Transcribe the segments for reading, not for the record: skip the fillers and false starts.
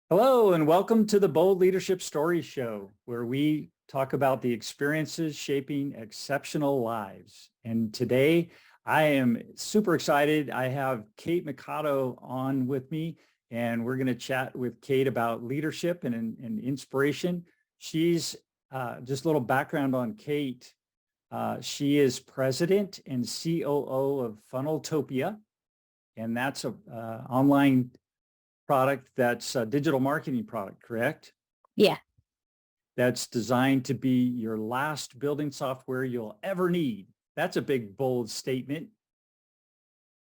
Hello, and welcome to the Bold Leadership Story Show, where we talk about the experiences shaping exceptional lives. And today I am super excited. I have Kate Mikado on with me, and we're going to chat with Kate about leadership and inspiration. She's just a little background on Kate. She is president and COO of Funneltopia, and that's a online product that's a digital marketing product, correct? Yeah, That's designed to be your last building software you'll ever need. That's a big, bold statement.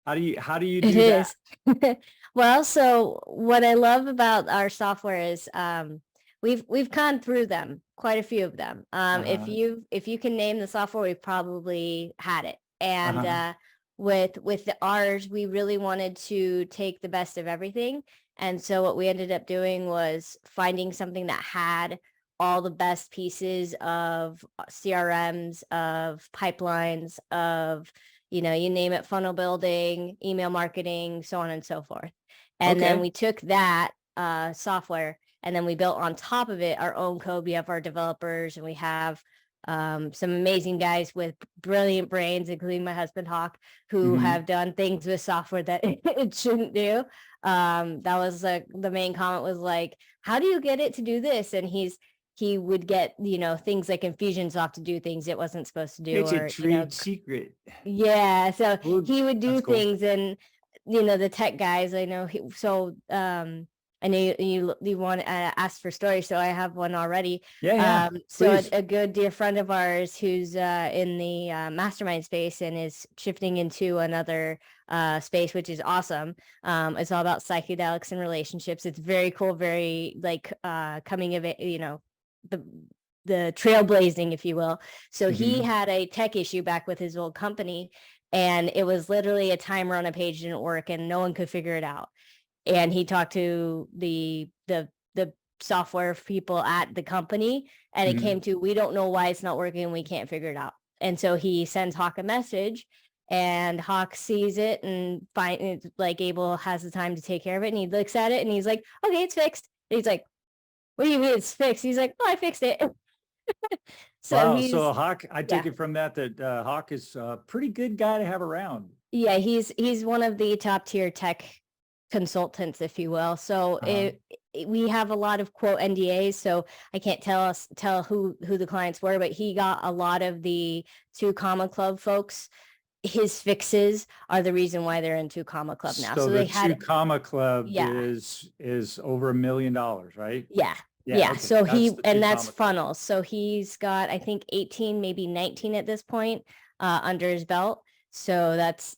How do you it do that? is. Well, so what I love about our software is we've gone through them, quite a few of them. If Uh-huh. you can name the software, we've probably had it. And Uh-huh. with ours, we really wanted to take the best of everything. And so what we ended up doing was finding something that had all the best pieces of CRMs, of pipelines, of you name it, funnel building, email marketing, so on and so forth. And then Okay. we took that software and then we built on top of it our own code. We have our developers and we have some amazing guys with brilliant brains, including my husband Hawk, who Mm-hmm. have done things with software that it shouldn't do. That was the main comment was like, how do you get it to do this? And he would get things like Infusionsoft to do things it wasn't supposed to do, It's a or trade secret. yeah, so Ooh, he would do that's cool. things, and the tech guys, I know I know you want to ask for stories, so I have one already. Yeah, yeah. So Please. a good dear friend of ours who's in the mastermind space and is shifting into another space, which is awesome. It's all about psychedelics and relationships. It's very cool, very like coming of it, the trailblazing, if you will. So he Mm-hmm. had a tech issue back with his old company, and it was literally a timer on a page didn't work, and no one could figure it out. And he talked to the software people at the company, and it Mm-hmm. came to, we don't know why it's not working, and we can't figure it out. And so he sends Hawk a message, and Hawk sees it and find it's like Abel has the time to take care of it, and he looks at it and he's like, okay, it's fixed. And he's like, what do you mean it's fixed? He's like, oh, I fixed it. So Wow. he's So Hawk, I take yeah. it from that Hawk is a pretty good guy to have around. Yeah, he's one of the top tier tech consultants, if you will. So Uh-huh. we have a lot of quote NDAs, so I can't tell who the clients were, but he got a lot of the Two Comma Club folks. His fixes are the reason why they're in Two Comma Club now. So So the they Two had Comma Club yeah, is over $1 million, right? yeah. Yeah, Yeah, okay. so That's he the Two and that's Comma Club. funnels. So he's got, I think, 18, maybe 19 at this point, under his belt. So that's,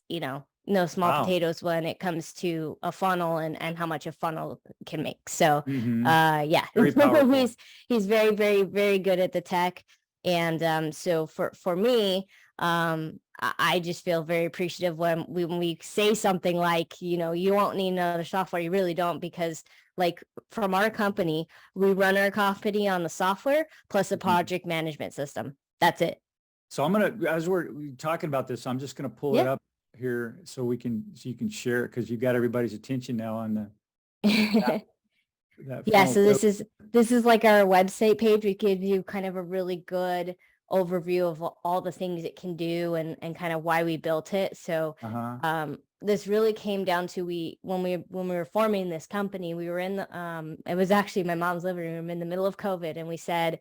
no small Wow. potatoes when it comes to a funnel and how much a funnel can make. So Hmm. yeah, Very powerful. he's very, very, very good at the tech. And so for me, I just feel very appreciative when we say something like, you won't need another software. You really don't, because like from our company, we run our company on the software plus a Mhm. project management system. That's it. So as we're talking about this, I'm just gonna pull it Yeah. up here so you can share it because you got everybody's attention now on that, that Yeah, funnel. so this is like our website page. We give you kind of a really good overview of all the things it can do and kind of why we built it. So Uh-huh. this really came down to, when we were forming this company, we were in the it was actually my mom's living room in the middle of COVID, and we said,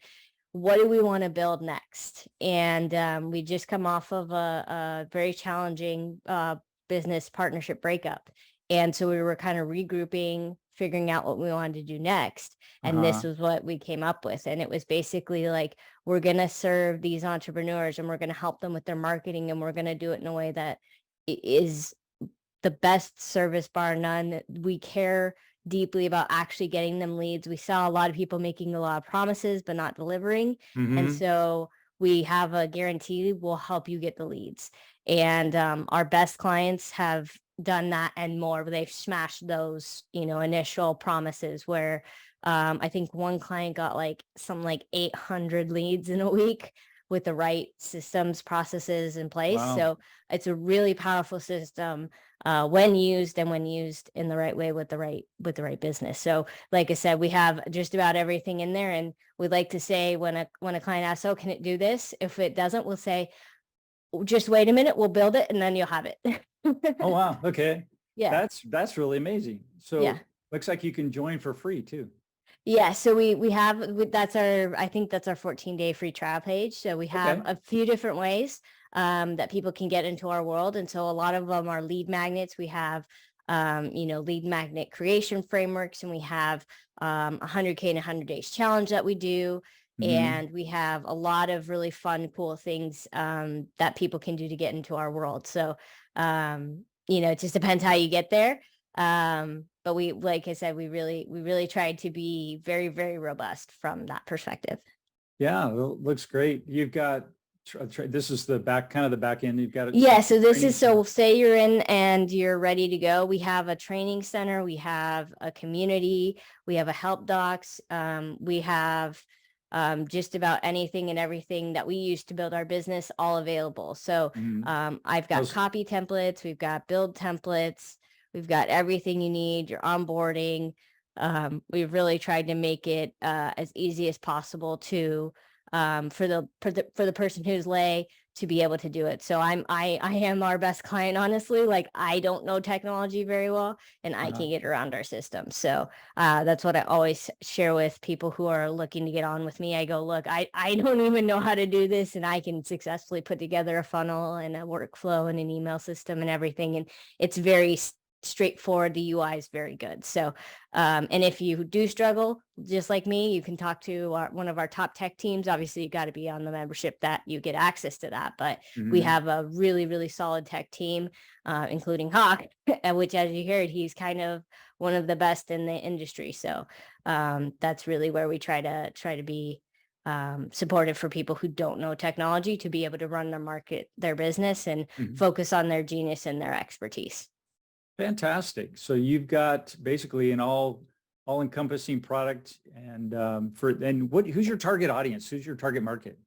what do we want to build next? And we just come off of a very challenging business partnership breakup. And so we were kind of regrouping, figuring out what we wanted to do next. And this Uh-huh. was what we came up with. And it was basically like, we're going to serve these entrepreneurs and we're going to help them with their marketing, and we're going to do it in a way that is the best service bar none. We care deeply about actually getting them leads. We saw a lot of people making a lot of promises but not delivering. And Hmm. so we have a guarantee we'll help you get the leads. And our best clients have done that and more. They've smashed those, initial promises where I think one client got like 800 leads in a week, with the right systems, processes in place. Wow. So it's a really powerful system when used and when used in the right way with the right business. So like I said, we have just about everything in there, and we'd like to say when a client asks, oh, can it do this? If it doesn't, we'll say, just wait a minute, we'll build it and then you'll have it. Oh, wow. Okay. Yeah. That's really amazing. So Yeah. looks like you can join for free too. Yeah, so we have that's our, I think that's our 14-day free trial page. So we have Okay. a few different ways that people can get into our world, and so a lot of them are lead magnets. We have lead magnet creation frameworks, and we have 100K in 100 days challenge that we do, Mhm. and we have a lot of really fun, cool things that people can do to get into our world. So it just depends how you get there. But we, like I said, we really tried to be very, very robust from that perspective. Yeah, well, looks great. You've got this is the kind of the back end. You've got it. Yeah, so this Training is, so center. say you're in and you're ready to go. We have a training center, we have a community, we have a help docs, we have just about anything and everything that we use to build our business all available. So Mhm. I've got Those- copy templates, we've got build templates, we've got everything you need, your onboarding. We've really tried to make it as easy as possible to for the person who's lay to be able to do it. So I am our best client, honestly. Like, I don't know technology very well, and I uh-huh. can get around our system. So that's what I always share with people who are looking to get on with me. I go, look, I don't even know how to do this, and I can successfully put together a funnel and a workflow and an email system and everything. And it's very straightforward. The UI is very good. So and if you do struggle, just like me, you can talk to one of our top tech teams. Obviously, you got to be on the membership that you get access to that. But we Mhm. have a really, really solid tech team, including Hawk, which, as you heard, he's kind of one of the best in the industry. So that's really where we try to be supportive for people who don't know technology to be able to run their business, and Mhm. focus on their genius and their expertise. Fantastic. So you've got basically an all encompassing product, and who's your target audience? Who's your target market?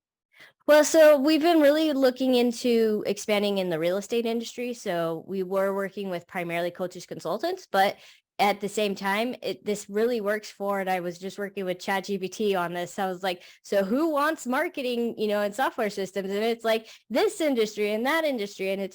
Well, so we've been really looking into expanding in the real estate industry. So we were working with primarily coaches, consultants, but at the same time, this really works for, and I was just working with ChatGPT on this. I was like, so who wants marketing, and software systems? And it's like this industry and that industry. And it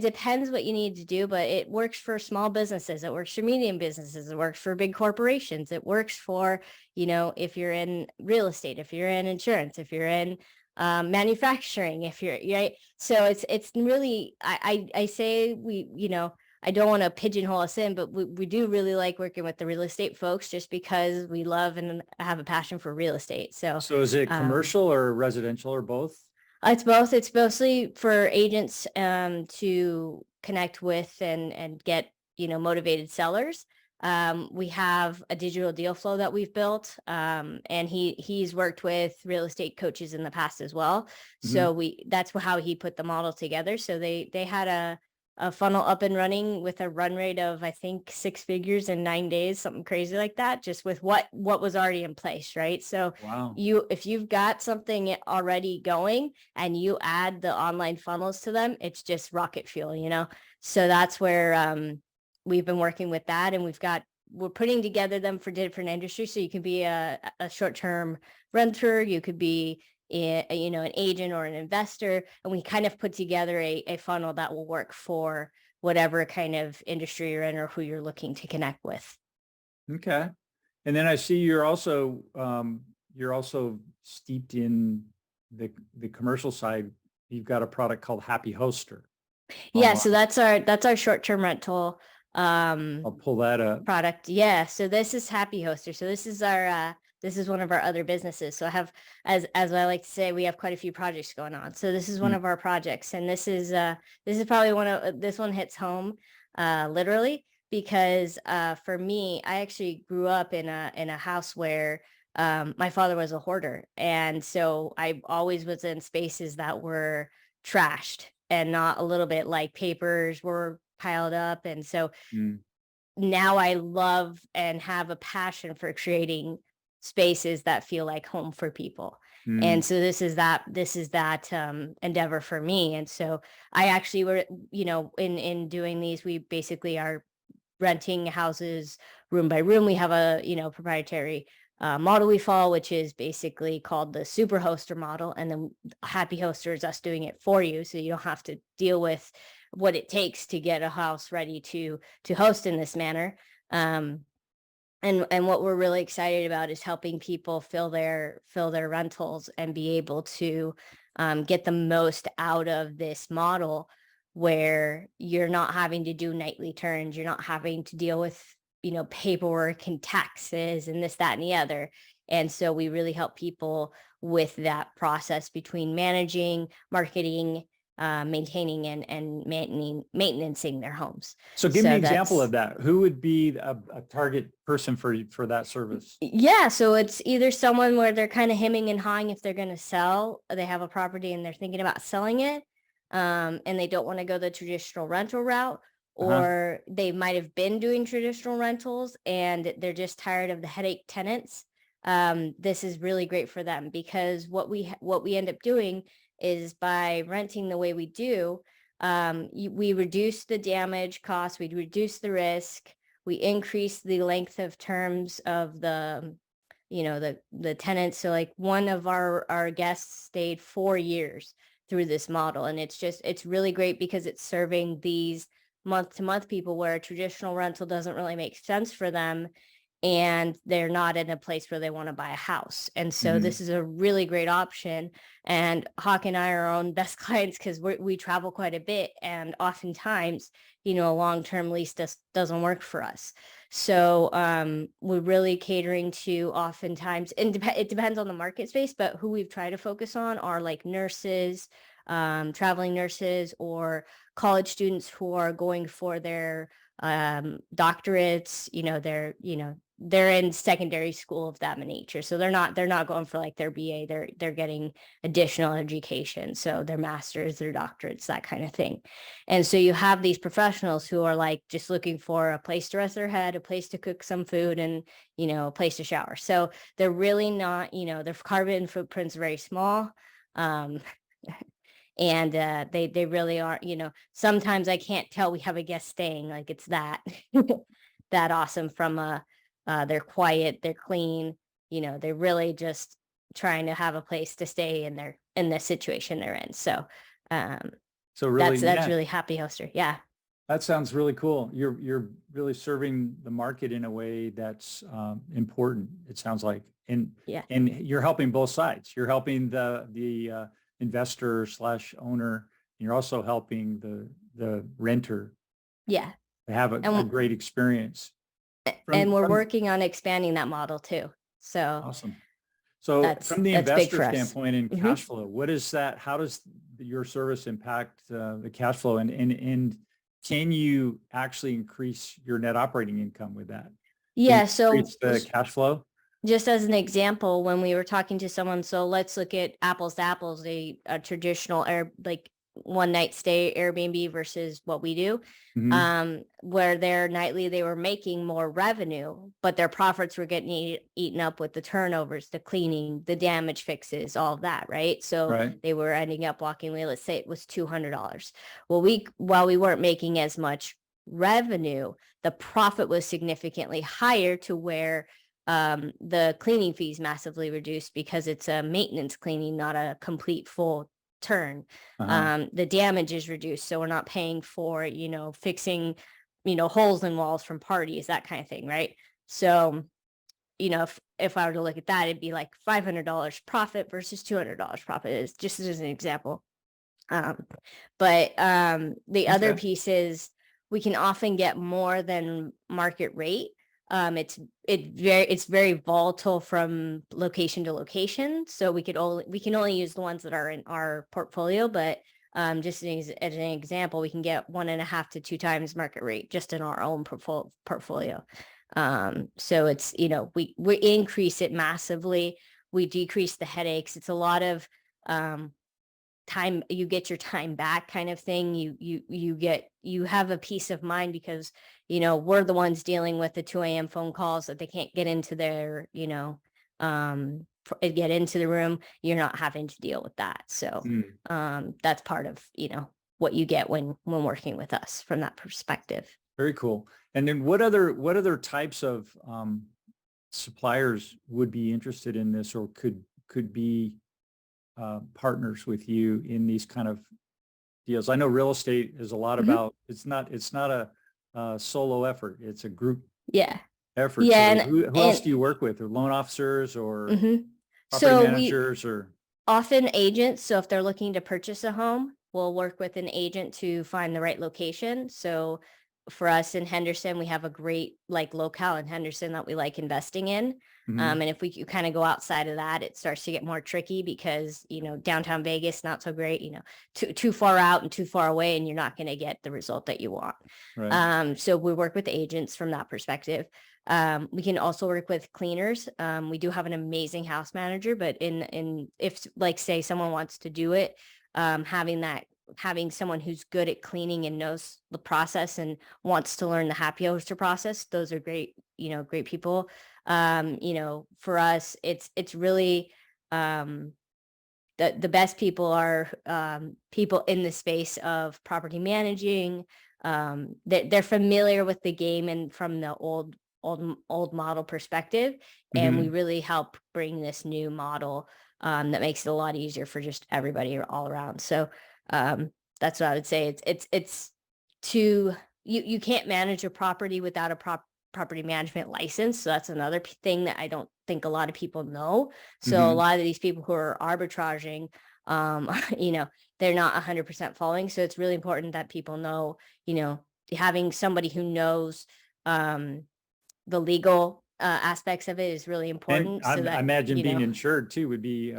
depends what you need to do, but it works for small businesses. It works for medium businesses. It works for big corporations. It works for, if you're in real estate, if you're in insurance, if you're in manufacturing, if you're right. So it's really, I say I don't want to pigeonhole us in, but we do really like working with the real estate folks, just because we love and have a passion for real estate. So So is it um, commercial or residential or both? it's both. It's mostly for agents to connect with and get motivated sellers. We have a digital deal flow that we've built, and he's worked with real estate coaches in the past as well. Mhm. So that's how he put the model together. So they had a funnel up and running with a run rate of, I think, 6 figures in 9 days, something crazy like that, just with what was already in place, right? So Wow. if you've got something already going and you add the online funnels to them, it's just rocket fuel. So that's where we've been working with that, and we're putting together them for different industries. So you can be a short-term renter, you could be an agent or an investor, and we kind of put together a funnel that will work for whatever kind of industry you're in or who you're looking to connect with. Okay. And then I see you're also steeped in the commercial side. You've got a product called Happy Hoster Yeah, so online. that's our short-term rental I'll pull that up. product. Yeah, so this is Happy Hoster. So this is one of our other businesses. So I have, as I like to say, we have quite a few projects going on. So this is one Mm. of our projects, and this is probably this one hits home literally, because for me, I actually grew up in a house where my father was a hoarder, and so I always was in spaces that were trashed and not a little bit, like papers were piled up. And so Mm. now I love and have a passion for creating spaces that feel like home for people. Mm. And so this is that endeavor for me. And so I actually were, in doing these, we basically are renting houses room by room. We have a, proprietary model we follow, which is basically called the super hoster model. And then happy hoster is us doing it for you. So you don't have to deal with what it takes to get a house ready to host in this manner. And what we're really excited about is helping people fill their rentals and be able to get the most out of this model, where you're not having to do nightly turns, you're not having to deal with paperwork and taxes and this, that, and the other. And so we really help people with that process between managing, marketing, maintaining, and maintaining their homes. So give me an example of that. Who would be a target person for that service? Yeah, so it's either someone where they're kind of hemming and hawing if they're going to sell. They have a property and they're thinking about selling it, and they don't want to go the traditional rental route, or they might have been doing traditional rentals and they're just tired of the headache tenants. This is really great for them, because what we end up doing is, by renting the way we do, we reduce the damage costs, we reduce the risk, we increase the length of terms of the tenants. So like one of our guests stayed 4 years through this model, and it's really great because it's serving these month-to-month people where a traditional rental doesn't really make sense for them, and they're not in a place where they want to buy a house. And so this is a really great option. And Hawk and I are our own best clients, because we travel quite a bit, and oftentimes, a long-term lease doesn't work for us. So we're really catering to, oftentimes, and it depends on the market space, but who we've tried to focus on are like nurses, traveling nurses, or college students who are going for their doctorates. They're in secondary school of that nature, so they're not going for like their BA. They're getting additional education, so their masters, their doctorates, that kind of thing. And so you have these professionals who are like just looking for a place to rest their head, a place to cook some food, and a place to shower. So they're really not, their carbon footprint's very small. And they really are, sometimes I can't tell we have a guest staying, like it's that that awesome from they're quiet, they're clean, they're really just trying to have a place to stay in the situation they're in. So really, that's really happy hoster. Yeah. That sounds really cool. You're really serving the market in a way that's important, it sounds like. And you're helping both sides. You're helping the investor / owner, and you're also helping the renter. Yeah. To have a great experience. And we're working on expanding that model too. So awesome. So from the investor standpoint and cash flow, what is that? How does your service impact the cash flow, and can you actually increase your net operating income with that? Yeah. So the cash flow. Just as an example, when we were talking to someone, so let's look at apples to apples, a traditional one night stay Airbnb versus what we do, where their nightly, they were making more revenue, but their profits were getting eaten up with the turnovers, the cleaning, the damage fixes, all of that. Right. So they were ending up walking away. Let's say it was $200. Well, while we weren't making as much revenue, the profit was significantly higher, to where the cleaning fees massively reduced, because it's a maintenance cleaning, not a complete full turn. The damage is reduced, so we're not paying for fixing holes in walls from parties, that kind of thing, right? So if I were to look at that, it'd be like $500 profit versus $200 profit, is just as an example. But the other piece is, we can often get more than market rate. It's very volatile from location to location, so we can only use the ones that are in our portfolio. But just as an example, we can get 1.5 to 2 times market rate just in our own portfolio. So it's we increase it massively, we decrease the headaches. It's a lot of time, you get your time back kind of thing. You have a peace of mind, because we're the ones dealing with the 2 a.m. phone calls that they can't get into their get into the room, you're not having to deal with that. So that's part of, what you get when working with us from that perspective. Very cool. And then what other types of suppliers would be interested in this, or could be partners with you in these kind of deals? I know real estate is a lot about, it's not a solo effort. It's a group effort. Yeah. So who else do you work with? Or loan officers or property managers or? Often agents. So if they're looking to purchase a home, we'll work with an agent to find the right location. So for us in Henderson, we have a great locale in Henderson that we like investing in. And if we kind of go outside of that, it starts to get more tricky because, downtown Vegas, not so great, too far out and too far away, and you're not going to get the result that you want. Right. So we work with agents from that perspective. We can also work with cleaners. We do have an amazing house manager, but if say someone wants to do it, having someone who's good at cleaning and knows the process and wants to learn the happy hoster process, those are great, great people. For us, it's really, the best people are, people in the space of property managing, they're familiar with the game and from the old model perspective. And we really help bring this new model, that makes it a lot easier for just everybody all around. So, that's what I would say. You can't manage a property without a property management license. So that's another thing that I don't think a lot of people know. So a lot of these people who are arbitraging, they're not 100% following. So it's really important that people know, having somebody who knows, the legal aspects of it is really important. And so that, I imagine being insured too would be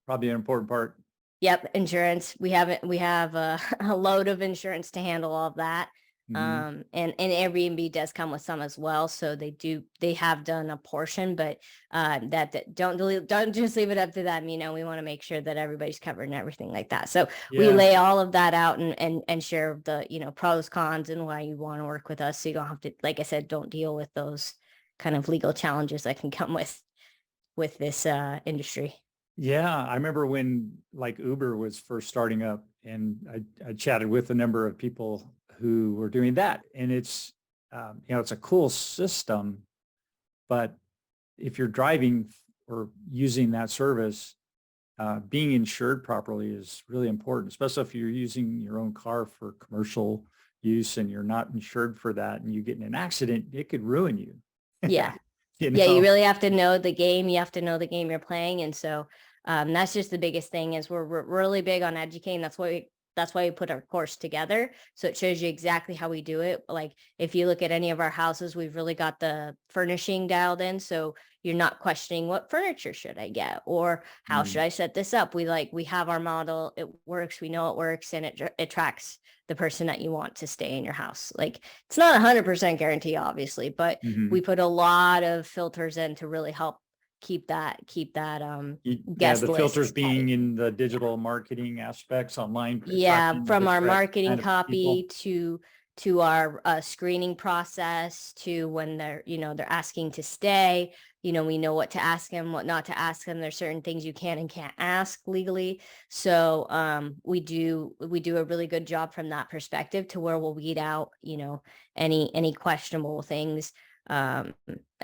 probably an important part. Yep. Insurance. We have a load of insurance to handle all of that. And Airbnb does come with some as well. So they have done a portion, but that don't just leave it up to them. We want to make sure that everybody's covered and everything like that. So we lay all of that out and share the, pros, cons, and why you want to work with us. So you don't have to, like I said, don't deal with those kind of legal challenges that can come with this industry. Yeah, I remember when Uber was first starting up, and I chatted with a number of people who were doing that, and it's it's a cool system, but if you're driving or using that service, being insured properly is really important, especially if you're using your own car for commercial use and you're not insured for that, and you get in an accident, it could ruin you. Yeah. You really have to know the game. You have to know the game you're playing. And so that's just the biggest thing is we're really big on educating. That's why we put our course together. So it shows you exactly how we do it. Like if you look at any of our houses, we've really got the furnishing dialed in. So you're not questioning what furniture should I get or how should I set this up? We have our model. It works. We know it works, and it attracts the person that you want to stay in your house. Like it's not 100% guarantee, obviously, but we put a lot of filters in to really help keep that guest the list filters tight. being in the digital marketing aspects online. From our marketing copy to our screening process to when they're asking to stay. We know what to ask them, what not to ask them. There's certain things you can and can't ask legally. So we do a really good job from that perspective to where we'll weed out, any questionable things. And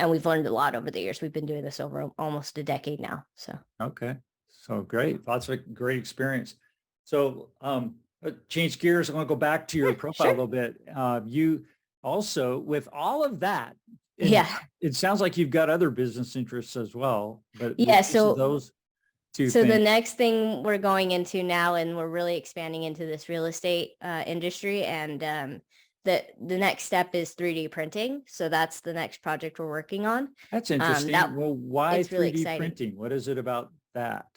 we've learned a lot over the years. We've been doing this over almost a decade now. So. Okay. So great. Lots of great experience. So change gears. I want to go back to your profile a little bit. You also, with all of that, it sounds like you've got other business interests as well. But so those two things. The next thing we're going into now, and we're really expanding into this real estate industry, and the next step is 3D printing. So that's the next project we're working on. That's interesting. Well, why 3D really printing? What is it about that?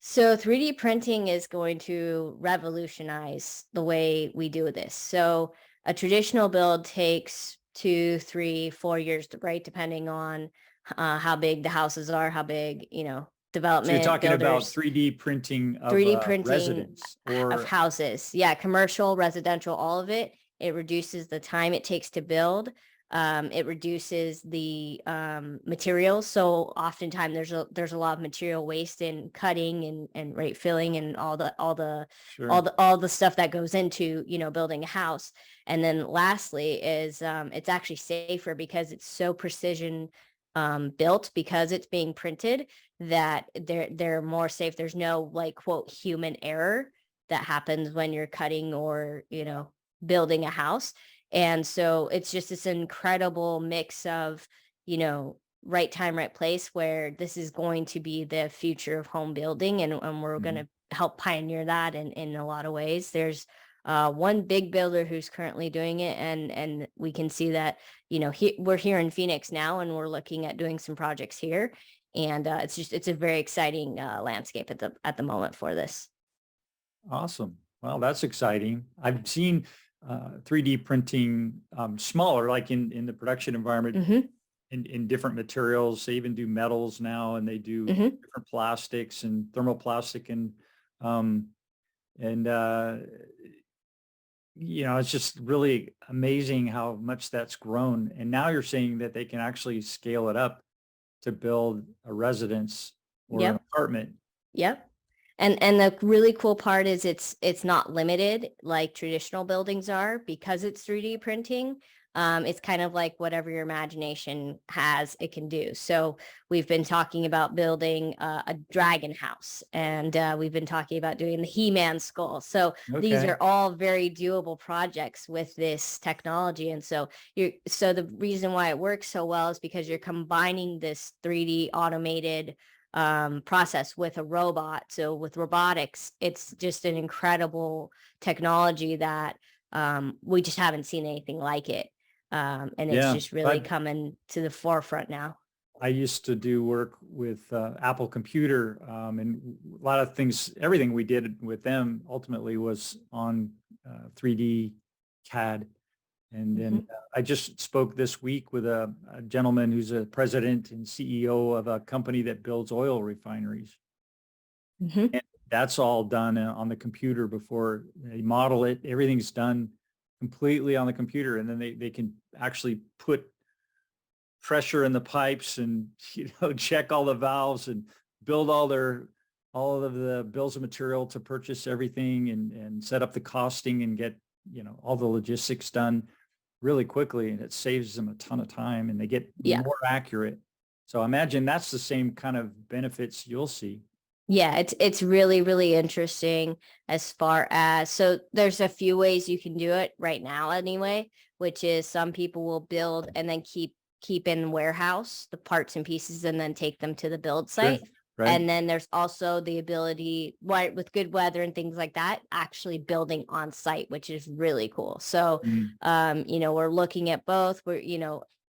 So 3D printing is going to revolutionize the way we do this. So a traditional build takes 2, 3, 4 years, right? Depending on how big the houses are, how big, development. So you're talking about 3D printing of residents or of houses. Yeah. Commercial, residential, all of it. It reduces the time it takes to build. It reduces the materials. So oftentimes there's a lot of material waste in cutting and rate filling and Sure. all the stuff that goes into, building a house. And then lastly is it's actually safer because it's so precision built, because it's being printed, that they're more safe. There's no, like, quote, human error that happens when you're cutting or, building a house. And so it's just this incredible mix of, right time, right place, where this is going to be the future of home building. And we're going Mhm. to help pioneer that in a lot of ways. There's one big builder who's currently doing it, and we can see that, we're here in Phoenix now, and we're looking at doing some projects here. And it's a very exciting landscape at the moment for this. Awesome. Well, that's exciting. I've seen 3D printing smaller, like in the production environment, Hmm. in different materials. They even do metals now, and they do Hmm. different plastics and thermoplastic um, and it's just really amazing how much that's grown. And now you're saying that they can actually scale it up to build a residence or an Yep. apartment. Yep. And the really cool part is it's not limited like traditional buildings are, because it's 3D printing. It's kind of like whatever your imagination has, it can do. So we've been talking about building a dragon house, and we've been talking about doing the He-Man skull. So these Okay. are all very doable projects with this technology. And so the reason why it works so well is because you're combining this 3D automated process with a robot. So with robotics, it's just an incredible technology that we just haven't seen anything like it. And it's Yeah. just really coming to the forefront now. I used to do work with Apple Computer, and a lot of things, everything we did with them ultimately was on 3D CAD. And then Hmm. I just spoke this week with a gentleman who's a president and CEO of a company that builds oil refineries. Hmm. And that's all done on the computer before they model it. Everything's done completely on the computer. And then they can actually put pressure in the pipes and check all the valves and build all of the bills of material to purchase everything and set up the costing and get all the logistics done really quickly, and it saves them a ton of time and they get Yeah. more accurate. So I imagine that's the same kind of benefits you'll see. Yeah, it's really, really interesting. As far as, so there's a few ways you can do it right now anyway, which is some people will build and then keep in warehouse the parts and pieces and then take them to the build Sure. site. Right. And then there's also the ability, right, with good weather and things like that, actually building on site, which is really cool. So Mm. we're looking at both.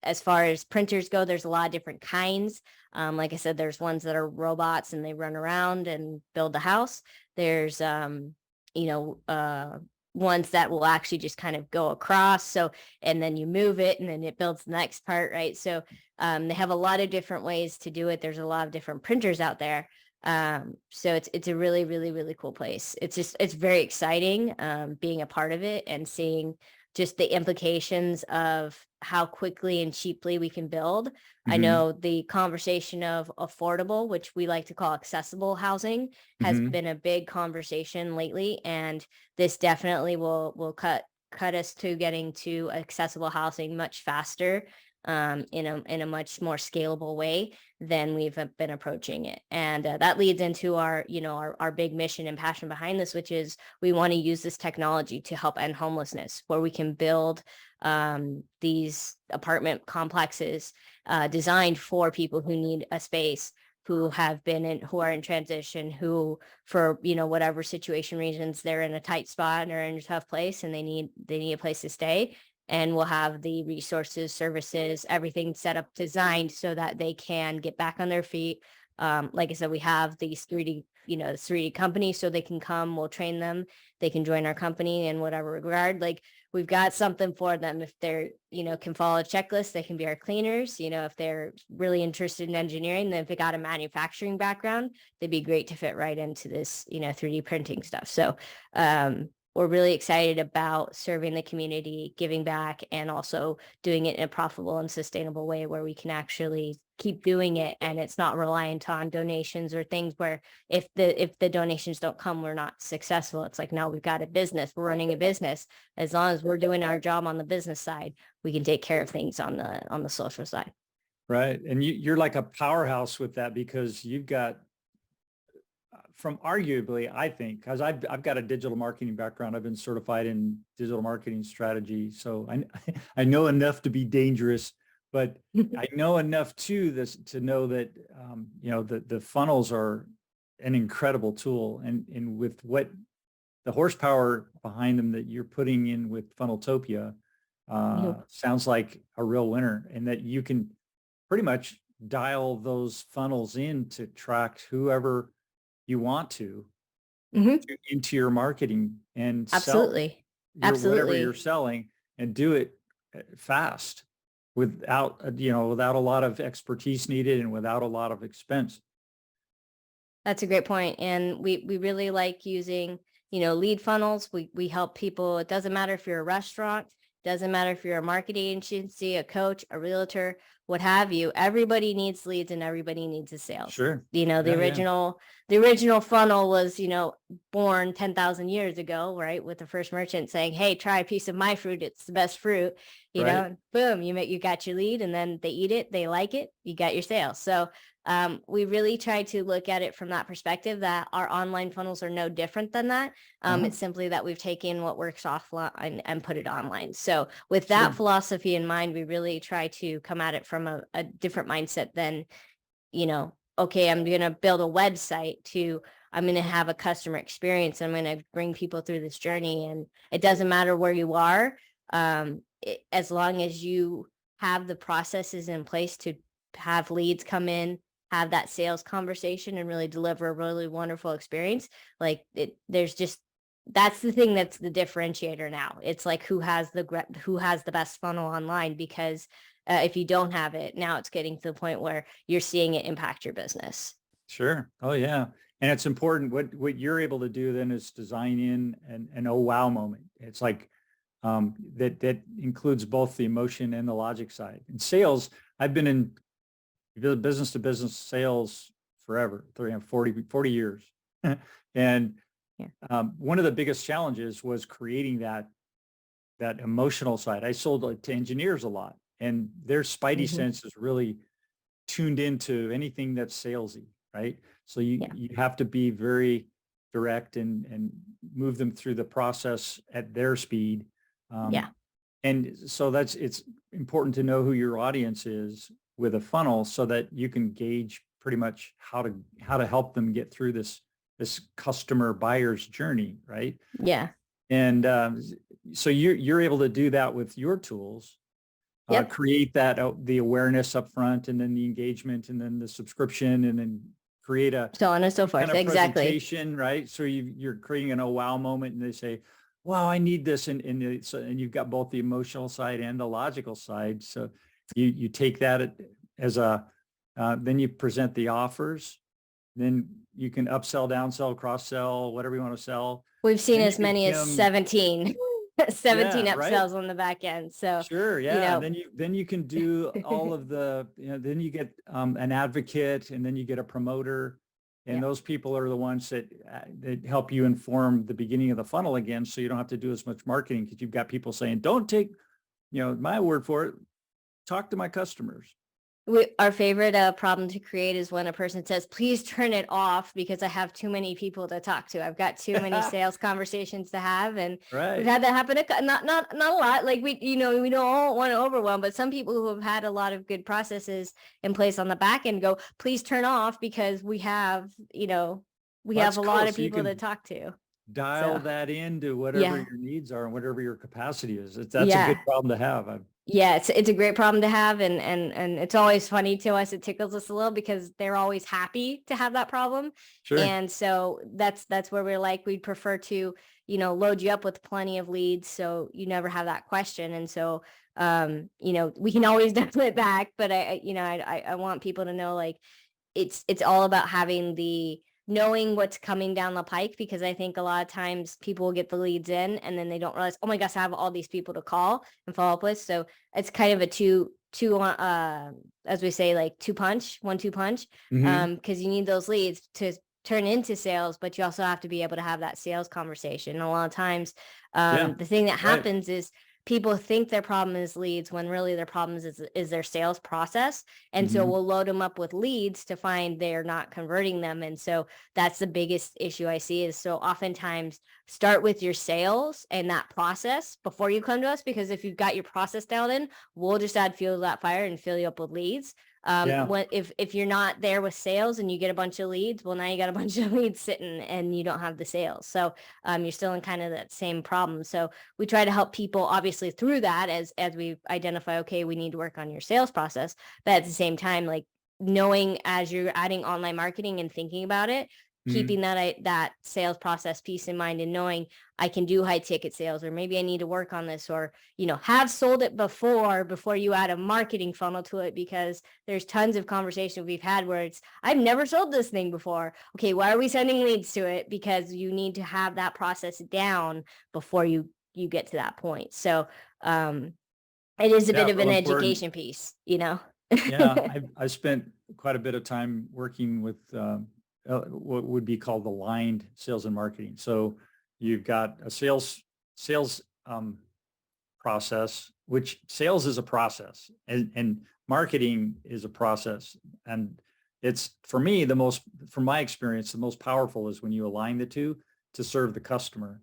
As far as printers go, there's a lot of different kinds. Like I said, there's ones that are robots and they run around and build the house. There's, you know, uh, ones that will actually just kind of go across. So, and then you move it and then it builds the next part, right? So they have a lot of different ways to do it. There's a lot of different printers out there. So it's a really, really, really cool place. It's very exciting being a part of it and seeing just the implications of how quickly and cheaply we can build. I Hmm. know the conversation of affordable, which we like to call accessible housing, has Hmm. been a big conversation lately, and this definitely will cut us to getting to accessible housing much faster, in a much more scalable way than we've been approaching it. And that leads into our big mission and passion behind this, which is we want to use this technology to help end homelessness, where we can build these apartment complexes designed for people who need a space, who are in transition, who, for whatever situation reasons, they're in a tight spot or in a tough place and they need a place to stay. And we'll have the resources, services, everything set up, designed so that they can get back on their feet. Like I said, we have these 3D companies, so they can come, we'll train them, they can join our company in whatever regard. Like, we've got something for them. If they're, can follow a checklist, they can be our cleaners. If they're really interested in engineering, then if they got a manufacturing background, they'd be great to fit right into this, 3D printing stuff. So we're really excited about serving the community, giving back, and also doing it in a profitable and sustainable way where we can actually keep doing it, and it's not reliant on donations or things where if the donations don't come, we're not successful. It's like, no, we've got a business, we're running a business. As long as we're doing our job on the business side, we can take care of things on the social side. Right. And you're like a powerhouse with that, because you've got, from arguably, I think, because I've got a digital marketing background. I've been certified in digital marketing strategy. So I know enough to be dangerous, but I know enough too to know that, the funnels are an incredible tool. And with what the horsepower behind them that you're putting in with Funneltopia, sounds like a real winner, and that you can pretty much dial those funnels in to track whoever you want to into your marketing and Absolutely. sell whatever you're Absolutely. selling, and do it fast without, without a lot of expertise needed and without a lot of expense. That's a great point. And we really like using, lead funnels. We help people. It doesn't matter if you're a restaurant, doesn't matter if you're a marketing agency, a coach, a realtor, what have you. Everybody needs leads and everybody needs a sales. Sure. The Yeah. original funnel was, born 10,000 years ago, right? With the first merchant saying, "Hey, try a piece of my fruit. It's the best fruit." Right. And boom, you got your lead, and then they eat it, they like it, you got your sales. So we really try to look at it from that perspective, that our online funnels are no different than that. It's simply that we've taken what works offline and put it online. So with that philosophy in mind, we really try to come at it from a different mindset than, okay, I'm going to build a website to, I'm going to have a customer experience. I'm going to bring people through this journey. And it doesn't matter where you are, as long as you have the processes in place to have leads come in, have that sales conversation, and really deliver a really wonderful experience. Like that's the thing that's the differentiator now. It's like who has the best funnel online, because if you don't have it, now it's getting to the point where you're seeing it impact your business. Sure. Oh yeah. And it's important. What you're able to do then is design in an oh wow moment. It's like, that includes both the emotion and the logic side. In sales, I've been in business to business sales forever, 40 years. And one of the biggest challenges was creating that emotional side. I sold to engineers a lot, and their spidey sense is really tuned into anything that's salesy, right? So you have to be very direct and move them through the process at their speed. And so it's important to know who your audience is with a funnel, so that you can gauge pretty much how to help them get through this customer buyer's journey, right? Yeah. And so you're able to do that with your tools, create that the awareness up front, and then the engagement, and then the subscription, and then create a so on and so forth. kind of Exactly. presentation, right? So you're creating an oh wow moment, and they say, wow, I need this. And you've got both the emotional side and the logical side. So you take that as then you present the offers, then you can upsell, downsell, cross sell, whatever you want to sell. We've seen as many as 17 upsells right? on the back end. So sure. Yeah. Then you can do all of the, then you get an advocate, and then you get a promoter. And those people are the ones that help you inform the beginning of the funnel again. So you don't have to do as much marketing, because you've got people saying, don't take, my word for it. Talk to my customers. Our favorite problem to create is when a person says, please turn it off because I have too many people to talk to. I've got too many sales conversations to have. And we've had that happen. Not a lot. Like we don't want to overwhelm, but some people who have had a lot of good processes in place on the back end go, please turn off, because we have, have a lot of people to talk to. Dial that into whatever your needs are and whatever your capacity is. That's a good problem to have. It's a great problem to have, and it's always funny to us. It tickles us a little because they're always happy to have that problem. Sure. And so that's where we're like, we'd prefer to, load you up with plenty of leads, so you never have that question. And so, we can always dial it back, but I want people to know, like, it's all about having the knowing what's coming down the pike, because I think a lot of times people will get the leads in and then they don't realize, oh my gosh, I have all these people to call and follow up with. So it's kind of a two as we say, like 1-2 punch, because you need those leads to turn into sales, but you also have to be able to have that sales conversation. And a lot of times, the thing that happens is people think their problem is leads when really their problem is their sales process. And so we'll load them up with leads to find they're not converting them. And so that's the biggest issue I see, is so oftentimes start with your sales and that process before you come to us, because if you've got your process dialed in, we'll just add fuel to that fire and fill you up with leads. If you're not there with sales and you get a bunch of leads, well, now you got a bunch of leads sitting and you don't have the sales. So you're still in kind of that same problem. So we try to help people obviously through that as we identify, okay, we need to work on your sales process. But at the same time, like knowing as you're adding online marketing and thinking about it, keeping that sales process piece in mind, and knowing I can do high ticket sales, or maybe I need to work on this, or, have sold it before you add a marketing funnel to it, because there's tons of conversation we've had where it's, I've never sold this thing before. Okay, why are we sending leads to it? Because you need to have that process down before you get to that point. So it is a bit of an education piece, Yeah, I spent quite a bit of time working with what would be called aligned sales and marketing. So you've got a sales process, which sales is a process, and marketing is a process. And it's, for me, from my experience, the most powerful is when you align the two to serve the customer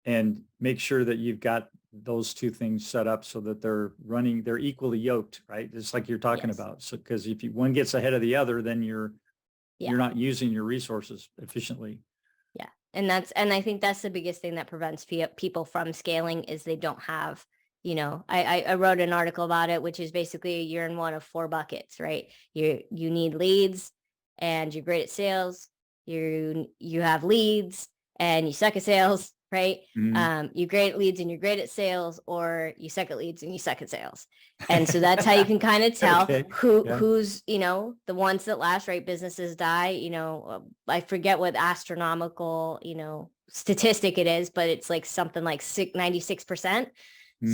and make sure that you've got those two things set up so that they're equally yoked, right? It's like you're talking about. So, because if one gets ahead of the other, then you're not using your resources efficiently. Yeah. And I think that's the biggest thing that prevents people from scaling, is they don't have, I wrote an article about it, which is basically you're in one of 4 buckets, right? You need leads and you're great at sales. You have leads and you suck at sales, right? You're great at leads and you're great at sales, or you suck at leads and you suck at sales. And so that's how you can kind of tell who's, the ones that last, right? Businesses die, I forget what astronomical, statistic it is, but it's like something like 96%.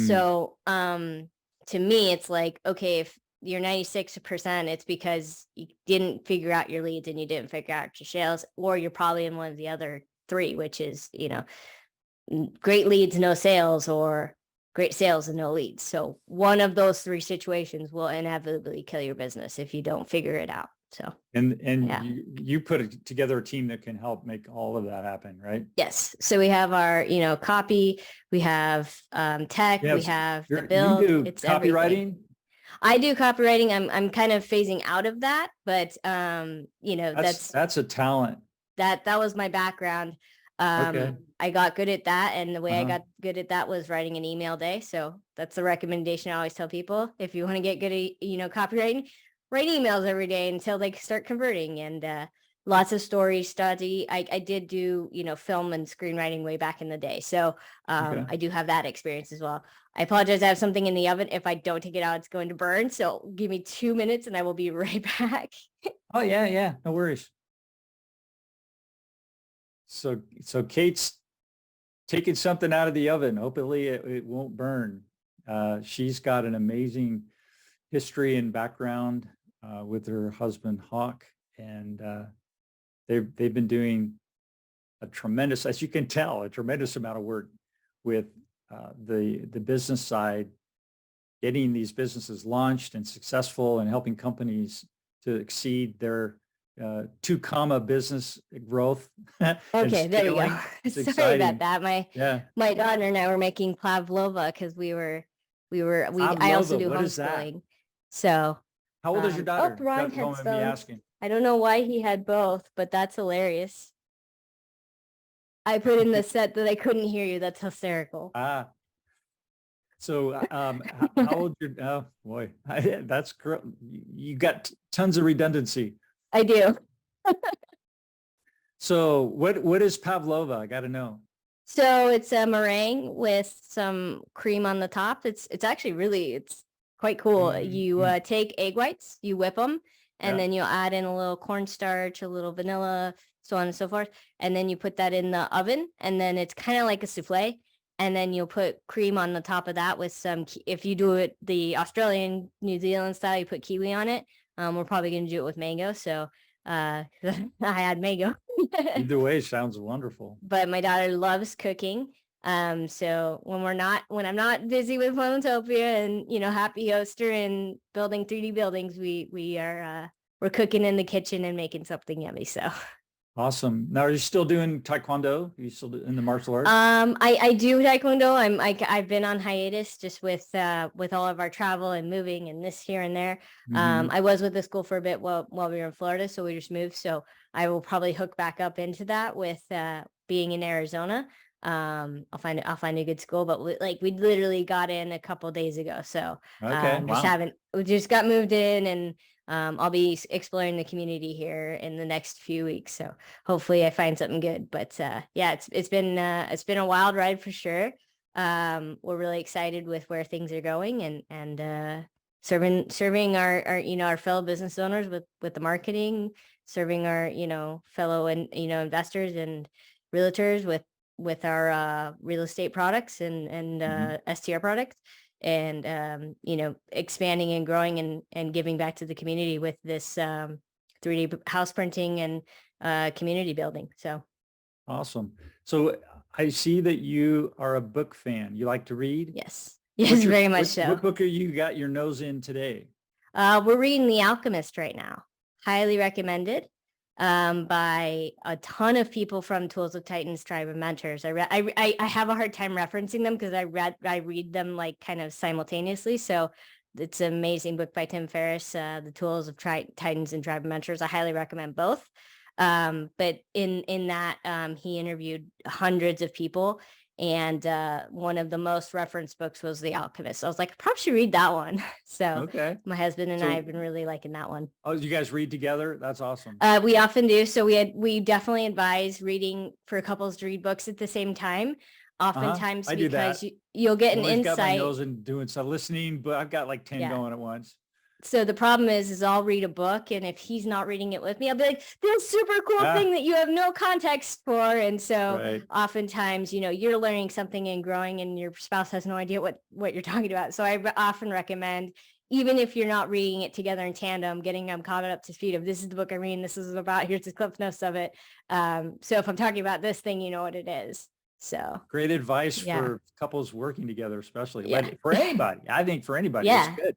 So to me, it's like, okay, if you're 96%, it's because you didn't figure out your leads and you didn't figure out your sales, or you're probably in one of the other 3, which is, great leads, no sales, or great sales and no leads. So one of those 3 situations will inevitably kill your business if you don't figure it out. So, you put together a team that can help make all of that happen, right? Yes. So we have our, copy, we have tech, we have the build. You do it's copywriting? Everything. I do copywriting. I'm kind of phasing out of that, but that's a talent. That was my background. I got good at that, and the way I got good at that was writing an email a day. So that's the recommendation I always tell people. If you want to get good at, copywriting, write emails every day until they start converting. And lots of story study. I did do, film and screenwriting way back in the day. So I do have that experience as well. I apologize. I have something in the oven. If I don't take it out, it's going to burn. So give me 2 minutes and I will be right back. Oh, yeah. No worries. So Kate's taking something out of the oven. Hopefully it won't burn. She's got an amazing history and background with her husband Hawk, and they've been doing a tremendous, as you can tell, a tremendous amount of work with the business side, getting these businesses launched and successful, and helping companies to exceed their 2 business growth. Okay, there you go. Sorry about that. My daughter and I were making pavlova because I also do homeschooling. So how old is your daughter? Ron had asking. I don't know why he had both, but that's hilarious. I put in the set that I couldn't hear you. That's hysterical. So how old oh boy, that's correct. You got tons of redundancy. I do. So what is pavlova? I got to know. So it's a meringue with some cream on the top. It's actually it's quite cool. You take egg whites, you whip them, and then you'll add in a little cornstarch, a little vanilla, so on and so forth. And then you put that in the oven, and then it's kind of like a souffle. And then you'll put cream on the top of that with some, if you do it the Australian, New Zealand style, you put kiwi on it. We're probably going to do it with mango. So I had mango. Either way, sounds wonderful. But my daughter loves cooking. So when I'm not busy with Funneltopia and, happy hoster and building 3D buildings, we're cooking in the kitchen and making something yummy. So awesome. Now, are you still doing Taekwondo? Are you still in the martial arts? I do Taekwondo. I've been on hiatus just with all of our travel and moving and this here and there. I was with the school for a bit while we were in Florida, so we just moved. So I will probably hook back up into that with being in Arizona. I'll find a good school, but we literally got in a couple days ago. So we just got moved in, and I'll be exploring the community here in the next few weeks. So hopefully I find something good. But it's been a wild ride for sure. We're really excited with where things are going, and serving our fellow business owners with the marketing, serving our fellow investors and realtors with our real estate products and STR products, and expanding and growing and giving back to the community with this 3D house printing and community building. So awesome. So I see that you are a book fan. You like to read? Yes, very much so. What book are you got your nose in today? We're reading The Alchemist right now. Highly recommended. By a ton of people from Tools of Titans Tribe of Mentors. I have a hard time referencing them because I read them like kind of simultaneously. So it's an amazing book by Tim Ferriss, The Tools of Titans and Tribe of Mentors. I highly recommend both. But in that, he interviewed hundreds of people, and one of the most referenced books was The Alchemist. So I was like, I probably should read that one. So my husband and I have been really liking that one. Oh, you guys read together? That's awesome. We often do. So we definitely advise reading for couples to read books at the same time. Oftentimes because you'll get an insight. Got my nose and doing some listening, but I've got like 10 going at once. So the problem is I'll read a book, and if he's not reading it with me, I'll be like, this super cool thing that you have no context for. And so oftentimes, you're learning something and growing, and your spouse has no idea what you're talking about. So I often recommend, even if you're not reading it together in tandem, getting them caught up to speed of, this is the book I'm reading, this is about, here's the cliff notes of it. So if I'm talking about this thing, you know what it is. So great advice for couples working together, especially for anybody. I think for anybody, it's good.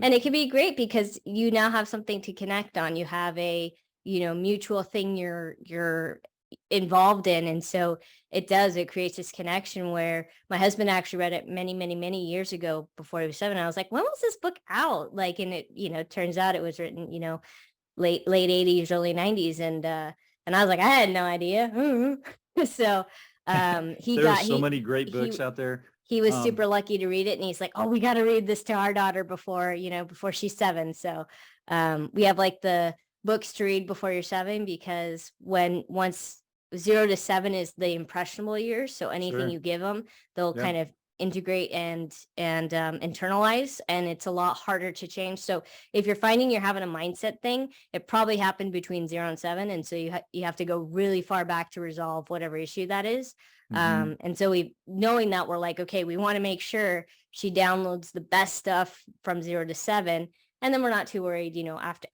And it can be great because you now have something to connect on. You have a, mutual thing you're involved in. And so it creates this connection where my husband actually read it many, many, many years ago before he was 7. I was like, when was this book out? And it, turns out it was written, late 80s, early 90s. And I was like, I had no idea. So there's so many great books out there. He was super lucky to read it, and he's like, oh, we got to read this to our daughter before she's 7. So we have like the books to read before you're 7, because once 0 to 7 is the impressionable years. So anything you give them, they'll kind of integrate and internalize, and it's a lot harder to change. So if you're finding you're having a mindset thing, it probably happened between 0 and 7. And so you have to go really far back to resolve whatever issue that is. And so knowing that, we're like, okay, we want to make sure she downloads the best stuff from 0 to 7. And then we're not too worried,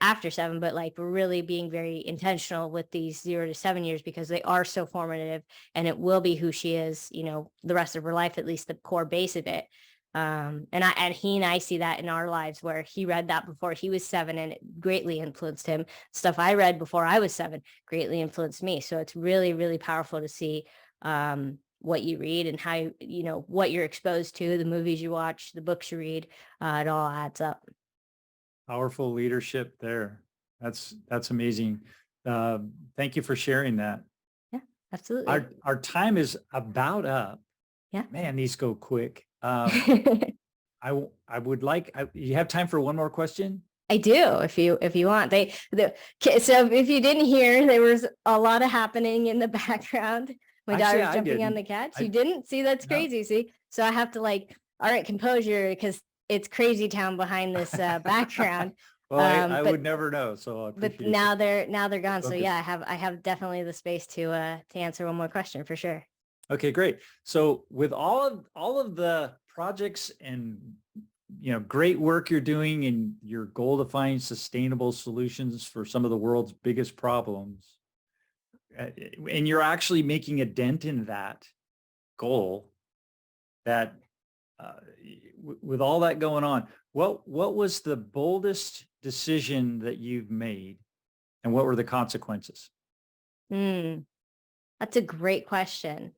after 7, but like we're really being very intentional with these 0 to 7 years, because they are so formative, and it will be who she is, the rest of her life, at least the core base of it. And he and I see that in our lives, where he read that before he was 7, and it greatly influenced him. Stuff I read before I was 7 greatly influenced me. So it's really, really powerful to see what you read and how, what you're exposed to, the movies you watch, the books you read, it all adds up. Powerful leadership there. That's amazing. Thank you for sharing that. Yeah, absolutely. Our time is about up. Yeah. Man, these go quick. I would like, you have time for one more question? I do, if you want. So if you didn't hear, there was a lot of happening in the background. My daughter's jumping on the couch. You didn't? See, that's crazy. No. See, so I have to all right, composure, because it's crazy town behind this background. Well, I But would never know, so I but appreciate now they're gone. So focus. yeah, I have definitely the space to answer one more question for sure. Okay, great. So with all of the projects and great work you're doing and your goal to find sustainable solutions for some of the world's biggest problems, and you're actually making a dent in that goal, that with all that going on, what was the boldest decision that you've made, and what were the consequences? Hmm, that's a great question.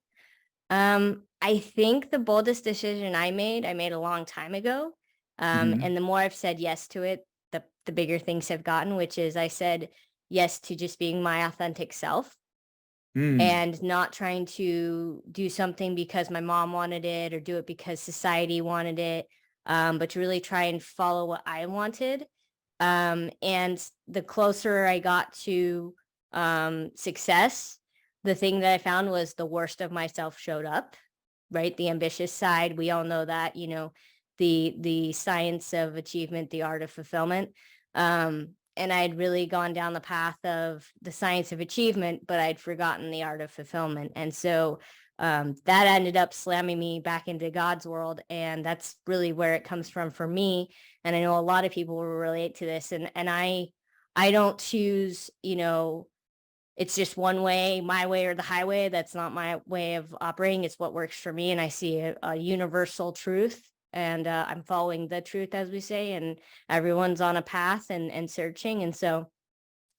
I think the boldest decision I made a long time ago. Hmm. And the more I've said yes to it, the bigger things have gotten, which is I said yes to just being my authentic self Mm. and not trying to do something because my mom wanted it or do it because society wanted it, but to really try and follow what I wanted. And the closer I got to success, the thing that I found was the worst of myself showed up, right? The ambitious side, we all know that, the science of achievement, the art of fulfillment. And I'd really gone down the path of the science of achievement, but I'd forgotten the art of fulfillment. And so that ended up slamming me back into God's world. And that's really where it comes from for me. And I know a lot of people will relate to this. And I don't choose, it's just one way, my way or the highway. That's not my way of operating. It's what works for me. And I see a universal truth. And I'm following the truth, as we say, and everyone's on a path and searching. And so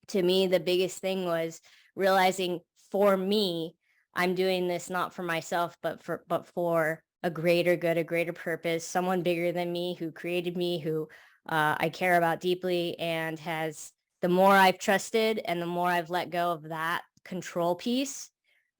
to me, the biggest thing was realizing for me, I'm doing this not for myself, but for a greater good, a greater purpose, someone bigger than me who created me, who I care about deeply, and has the more I've trusted and the more I've let go of that control piece,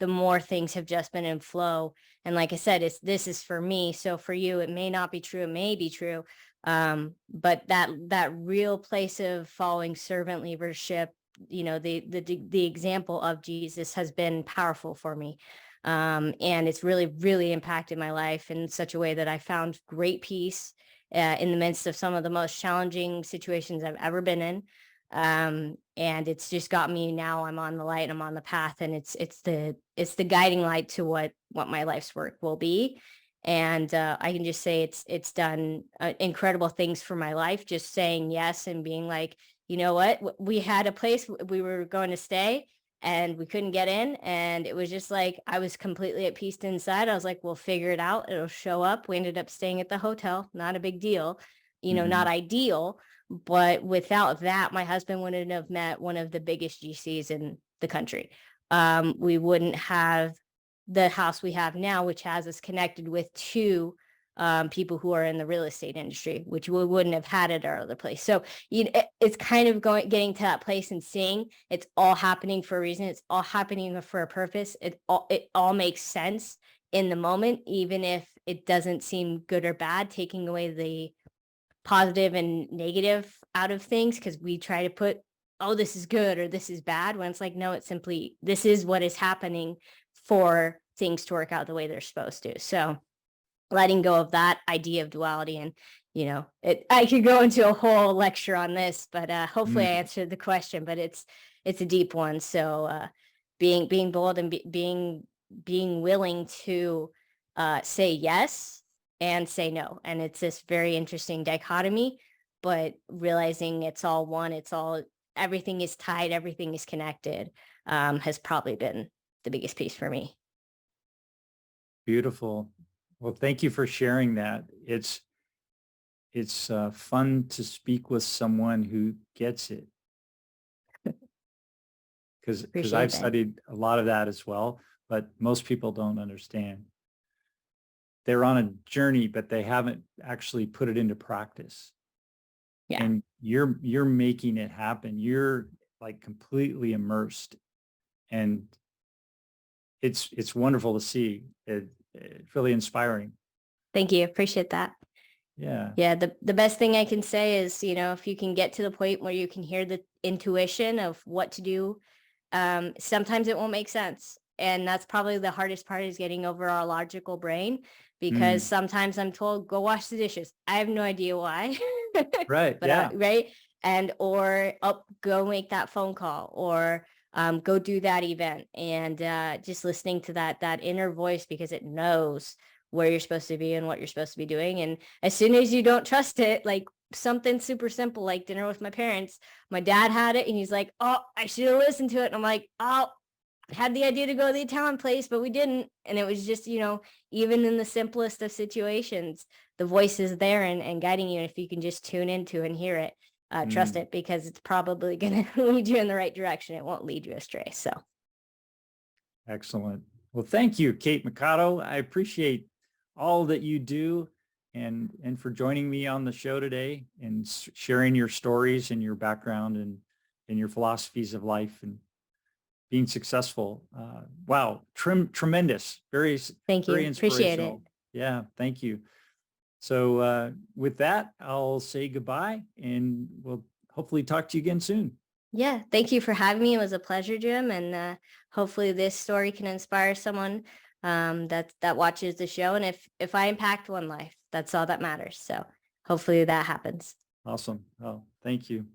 the more things have just been in flow. And like I said, this is for me. So for you, it may not be true, it may be true. But that real place of following servant leadership, the example of Jesus has been powerful for me. And it's really, really impacted my life in such a way that I found great peace in the midst of some of the most challenging situations I've ever been in. And it's just got me, now I'm on the light, I'm on the path, and it's the guiding light to what my life's work will be. And I can just say it's done incredible things for my life, just saying yes and being like, you know what, we had a place we were going to stay and we couldn't get in, and it was just like I was completely at peace inside. I was like, we'll figure it out, it'll show up. We ended up staying at the hotel, not a big deal, not Hmm. ideal, but without that, my husband wouldn't have met one of the biggest GCs in the country. We wouldn't have the house we have now, which has us connected with two people who are in the real estate industry, which we wouldn't have had at our other place. So it's kind of getting to that place and seeing it's all happening for a reason. It's all happening for a purpose. It all makes sense in the moment, even if it doesn't seem good or bad, taking away the positive and negative out of things, because we try to put, oh, this is good or this is bad, when it's like, no, it's simply, this is what is happening for things to work out the way they're supposed to. So letting go of that idea of duality, and I could go into a whole lecture on this, but hopefully I answered the question. But it's a deep one. So being bold and being willing to say yes and say no. And it's this very interesting dichotomy, but realizing it's all one, everything is tied, everything is connected, has probably been the biggest piece for me. Beautiful. Well, thank you for sharing that. It's fun to speak with someone who gets it, because Appreciate I've that. studied a lot of that as well, but most people don't understand. They're on a journey, but they haven't actually put it into practice. Yeah. And you're making it happen. You're like completely immersed, and it's wonderful to see. It's really inspiring. Thank you. Appreciate that. Yeah. Yeah, the best thing I can say is, if you can get to the point where you can hear the intuition of what to do, sometimes it won't make sense. And that's probably the hardest part, is getting over our logical brain, because Mm. sometimes I'm told, go wash the dishes. I have no idea why. Right. But Yeah. right. and or go make that phone call, or go do that event. And just listening to that inner voice, because it knows where you're supposed to be and what you're supposed to be doing. And as soon as you don't trust it, like something super simple like dinner with my parents, my dad had it and he's like, oh, I should have listened to it. And I'm like, oh, I had the idea to go to the Italian place, but we didn't. And it was just, even in the simplest of situations, the voice is there and guiding you. And if you can just tune into and hear it, trust it, because it's probably going to lead you in the right direction. It won't lead you astray. So. Excellent. Well, thank you, Kate Mikado. I appreciate all that you do and for joining me on the show today and sharing your stories and your background and your philosophies of life and being successful. Wow. Tremendous. Thank you. Very Appreciate it. inspirational. Yeah. Thank you. So with that, I'll say goodbye and we'll hopefully talk to you again soon. Yeah. Thank you for having me. It was a pleasure, Jim. And hopefully this story can inspire someone that watches the show. And if I impact one life, that's all that matters. So hopefully that happens. Awesome. Oh, thank you.